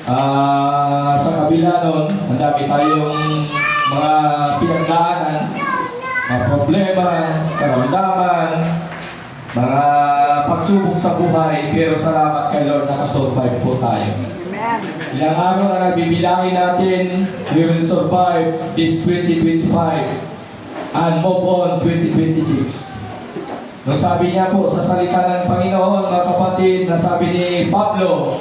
Sa kabila nun, ang dami tayong mga pinagdaanan, mga problema, karamdaman, mga pagsubok sa buhay, pero salamat kay Lord, nakasurvive po tayo. Ilang araw na nagbibilangin natin, we will survive this 2025 and move on 2026. Nung sabi niya po sa salita ng Panginoon, mga kapatid, na sabi ni Pablo,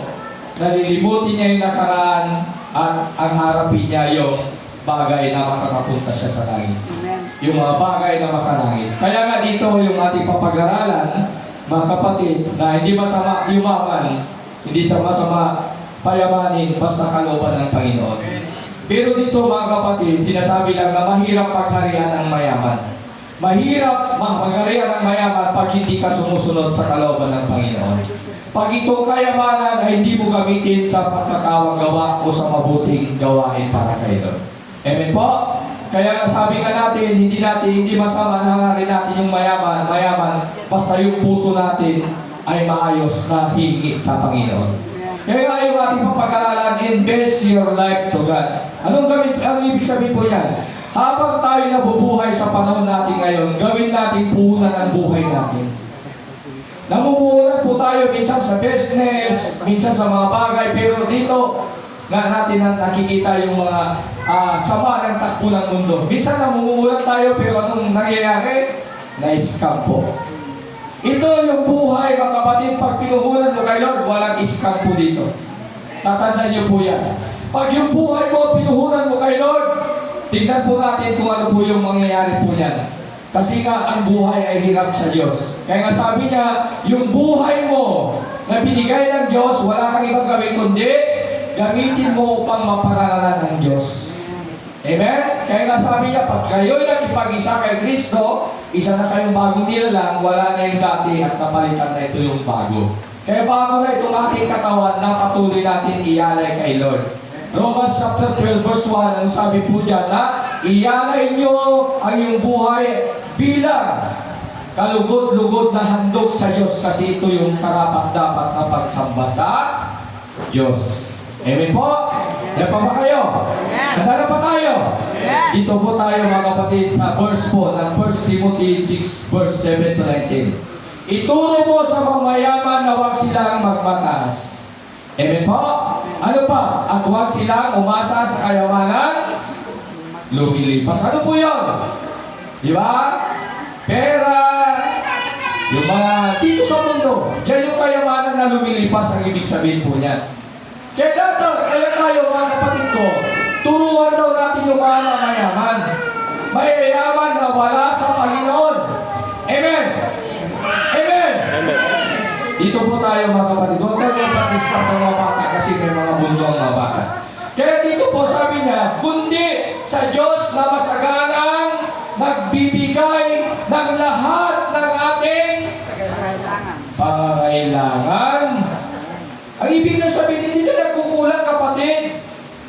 nalilimutin niya yung nakaraan at ang harapin niya yung bagay na makakapunta siya sa langit. Yung mga bagay na makalangit. Kaya nga dito yung ating papag-aralan, mga kapatid, na hindi masama yumaman, hindi sa masama payamanin, basta kalooban ng Panginoon. Pero dito mga kapatid, sinasabi lang na mahirap pagharian ang mayaman. Mahirap magharian ang mayaman pag hindi ka sumusunod sa kalooban ng Panginoon. Pag itong kayamanan ay hindi mo gamitin sa pagkakawang gawa o sa mabuting gawain para kay Lord. Amen po? Kaya sabi nga natin, hindi masama na hangarin natin yung mayaman, basta yung puso natin ay maayos na hingi sa Panginoon. Kaya nga yung ating papag-aralan, invest your life to God. Ang ibig sabihin po yan? Habang tayo nabubuhay sa panahon natin ngayon, gawin natin puhunan ang buhay natin. Namumuhunan po tayo minsan sa business, minsan sa mga bagay, pero dito nga natin nakikita yung mga sama ng takbo ng mundo. Minsan namumuhunan tayo, pero anong nangyayari? Na-scam po. Ito yung buhay, mga kapatid, pag pinuhunan mo kay Lord, walang scam po dito. Tatandaan niyo po yan. Pag yung buhay mo, pinuhunan mo kay Lord, tingnan po natin kung ano po yung mangyayari po niyan. Kasi nga, ang buhay ay hirap sa Diyos. Kaya nga sabi niya, yung buhay mo na binigay ng Diyos, wala kang ibang gawin kundi gamitin mo upang maparangalan ng Diyos. Amen? Kaya nga sabi niya, pag kayo'y nakipag-isa kay Kristo, isa na kayong bagong nilalang, wala na yung dati at napalitan na ito yung bago. Kaya bago na itong ating katawan na patuloy natin ialay kay Lord. Romans chapter 12 verse 1, ang sabi po dyan na ialay nyo ang iyong buhay bilang kalugod-lugod na handog sa Diyos kasi ito yung karapat-dapat na pagsamba sa Diyos. Amen po? Yan pa ba kayo? Handa na pa tayo? Dito po tayo mga kapatid sa verse po ng 1 Timothy 6 verse 7 to 19. Ituro mo sa mga mayaman na huwag silang magmataas. Amen po? Ano pa? At huwag silang umasa sa kayamanan, lumilipas. Ano po yun? Di ba? Pera, yung mga dito sa mundo, yan yung kayamanan na lumilipas ang ibig sabihin po niyan. Kaya tayo mga kapatid ko, turuan daw natin yung mga mayaman. Mayayaman na wala sa Panginoon. Amen? Amen? Dito po tayo mga kapatid. Huwag tayo mag-participate sa mga bata kasi may mga mundo ang mga bata. Kaya dito po sabi niya, kundi sa Diyos na masaganang nagbibigay ng lahat ng ating pangangailangan. Ang ibig na sabihin, hindi ka nagkukulang kapatid.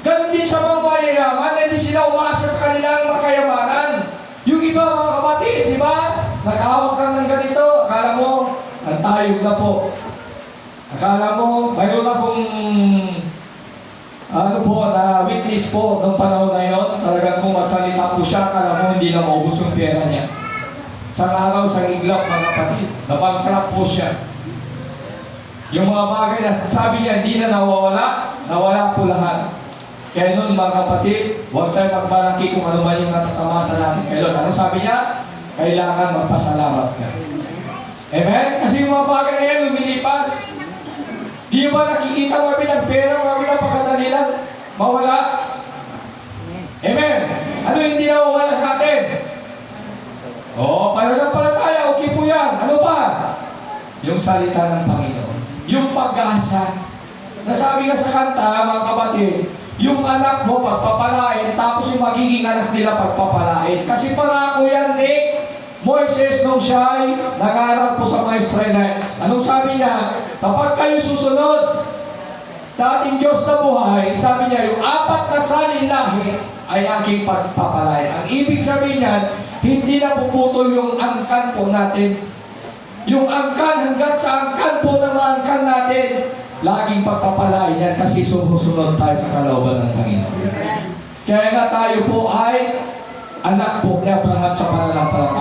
Ganon din sa mga mayayaman, hindi sila umasa sa kanilang makayamanan. Yung iba mga kapatid, di ba? Nakahawak ka ng ganito, akala mo, ang tayog na po. Akala mo, mayroon akong na witness po ng panahon na yun. Talagang kung magsalita po siya, akala mo hindi na maubos yung pera niya. Sa araw, sa iglap mga kapatid, na-bankrupt po siya. Yung mga bagay na sabi niya, hindi na nawala po lahat. Kaya nun mga kapatid, huwag tayo magbalaki kung ano man yung natatamasa natin kay Lord. Ano sabi niya? Kailangan magpasalamat ka. Amen? Kasi yung mga bagay na yan, lumilipas. Di ba nakikita mga pinagpera, mga pinapagkatanilan? Mawala. Amen? Ano yung hindi nawawala sa atin? Pananampalataya, okay po yan. Ano pa? Yung salita ng Panginoon. Yung pag-asa. Nasabi nga sa kanta, mga kapatid, yung anak mo pagpapalain, tapos yung magiging anak nila pagpapalain. Kasi parako yan ni Moises nung siya'y nangarap po sa mga Israelites. Anong sabi niya? Kapag kayo susunod sa ating Diyos na buhay, sabi niya, yung 4 na salin lahi ay aking pagpapalain. Ang ibig sabihin niyan, hindi na puputol yung angkan po natin. Yung angkan, hanggat sa angkan po ng mga angkan natin, laging pagpapalain yan kasi sumusunod tayo sa kalooban ng Panginoon. Kaya nga tayo po ay anak po ni Abraham sa pananampalataya.